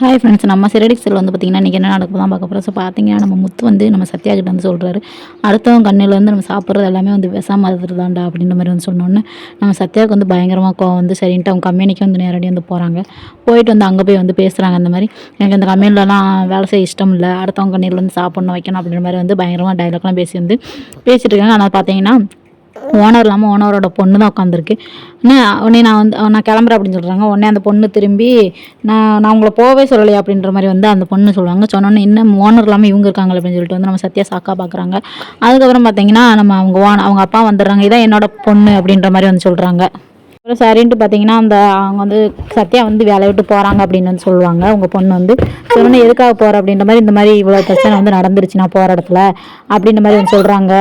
Hi friends, நம்ம சிறடிக்ஸில் வந்து பார்த்திங்கன்னா இன்றைக்கி என்ன நடக்கும் தான் பார்க்க போகிறோம். ஸோ பார்த்திங்கன்னா நம்ம முத்து வந்து நம்ம சத்யா கிட்ட வந்து சொல்கிறாரு, அடுத்தவங்க கண்ணில் வந்து நம்ம சாப்பிட்றது எல்லாமே வந்து விஷம் மருந்துதான்டா அப்படின்ற மாதிரி வந்து சொன்னோன்னே நம்ம சத்யாவுக்கு வந்து பயங்கரமாக கோவம் வந்து சரின்ட்டு அவங்க கம்பெனிக்கு வந்து நேரடியாக வந்து போகிறாங்க. போயிட்டு வந்து அங்கே போய் வந்து பேசுகிறாங்க. இந்த மாதிரி எனக்கு இந்த கம்பெனிலலாம் வேலை செய்ய இஷ்டம் இல்லை, அடுத்தவங்க கண்ணில் வந்து சாப்பிட்ணும் வைக்கணும் அப்படின்ற மாதிரி வந்து பயங்கரமாக டைலாக்லாம் பேசிகிட்டு இருக்காங்க. ஆனால் பார்த்தீங்கன்னா ஓனர் இல்லாமல் ஓனரோட பொண்ணு தான் உட்காந்துருக்கு. உடனே நான் கிளம்புறேன் அப்படின்னு சொல்கிறாங்க. உடனே அந்த பொண்ணு திரும்பி நான் உங்களை போகவே சொல்லலையே அப்படின்ற மாதிரி வந்து அந்த பொண்ணு சொல்லுவாங்க. சொன்னோன்னே இன்னும் ஓனர் இல்லாமல் இவங்க இருக்காங்க அப்படின்னு சொல்லிட்டு வந்து நம்ம சத்யா சாக்கா பார்க்குறாங்க. அதுக்கப்புறம் பார்த்தீங்கன்னா நம்ம அவங்க அப்பா வந்துடுறாங்க. இதான் என்னோட பொண்ணு அப்படின்ற மாதிரி வந்து சொல்கிறாங்க. அப்புறம் சரின்ட்டு பார்த்தீங்கன்னா அவங்க வந்து சத்யா வந்து வேலையை விட்டு போகிறாங்க அப்படின்னு வந்து சொல்லுவாங்க. உங்கள் பொண்ணு வந்து சொன்னோன்னே எதுக்காக போகிற அப்படின்ற மாதிரி, இந்த மாதிரி இவ்வளோ பிரச்சனை வந்து நடந்துருச்சு நான் போகிற இடத்துல அப்படின்ற மாதிரி வந்து சொல்கிறாங்க.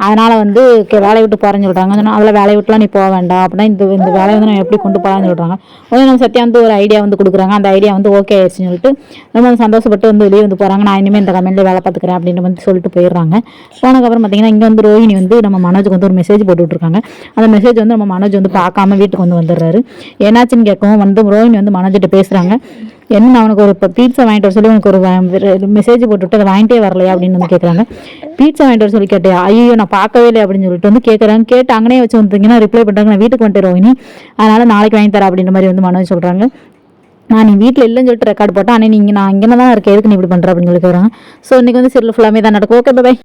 அதனால் வந்து வேலையை விட்டு போகிறேன்னு சொல்கிறாங்க. அதில் வேலையை விட்டுலாம் நீ போக வேண்டாம் அப்படின்னா இந்த வேலையை வந்து நான் எப்படி கொண்டு போகலான்னு சொல்கிறாங்க. உடனே நம்ம சத்யா வந்து ஒரு ஐடியா வந்து கொடுக்குறாங்க. அந்த ஐடியா வந்து ஓகே ஆயிடுச்சுன்னு சொல்லிட்டு ரொம்ப சந்தோஷப்பட்டு வந்து வெளியே வந்து போகிறாங்க. நான் இனிமேல் இந்த கம்பெனியில் வேலை பார்த்துக்கிறேன் அப்படின்னு வந்து சொல்லிட்டு போயிடுறாங்க. போனதுக்கப்புறம் பார்த்தீங்கன்னா இங்கே வந்து ரோஹிணி வந்து நம்ம மனோஜுக்கு வந்து ஒரு மெசேஜ் போட்டு விட்ருக்காங்க. அந்த மெசேஜ் வந்து நம்ம மனோஜ் வந்து பார்க்காம வீட்டுக்கு வந்து வந்துடுறாரு. என்னாச்சுன்னு கேட்கவும் வந்து ரோஹிணி வந்து மனோஜிட்ட பேசுகிறாங்க. என்ன அவனுக்கு ஒரு பீட்சா வாங்கிட்டு வர சொல்லி உனக்கு ஒரு மெசேஜ் போட்டுவிட்டு அதை வாங்கிட்டே வரலையா அப்படின்னு வந்து கேட்குறாங்க. பீட்சா வாங்கிட்டு வர சொல்லி கேட்டேன். ஐயோ நான் பார்க்கவே இல்லை அப்படின்னு சொல்லிட்டு வந்து கேட்குறாங்க. கேட்டு அங்கனே வச்சு வந்தீங்கன்னா ரிப்ளை பண்ணுறாங்க, நான் வீட்டுக்கு வந்துட்டு ரோஹிணி, அதனால் நாளைக்கு வாங்கி தரேன் அப்படின்ற மாதிரி வந்து மனோஜ் சொல்கிறாங்க. நான் நீ வீட்டில் இல்லைன்னு சொல்லிட்டு ரெக்கார்டு போட்டேன், ஆனால் நான் இங்கே தான் இருக்கேன், எதுக்கு நீ இப்படி பண்ணுற அப்படின்னு சொல்லி கேட்குறாங்க. ஸோ இன்றைக்கி வந்து சீரியல் ஃபுல்லாமே தான் நடக்கும். Okay, by.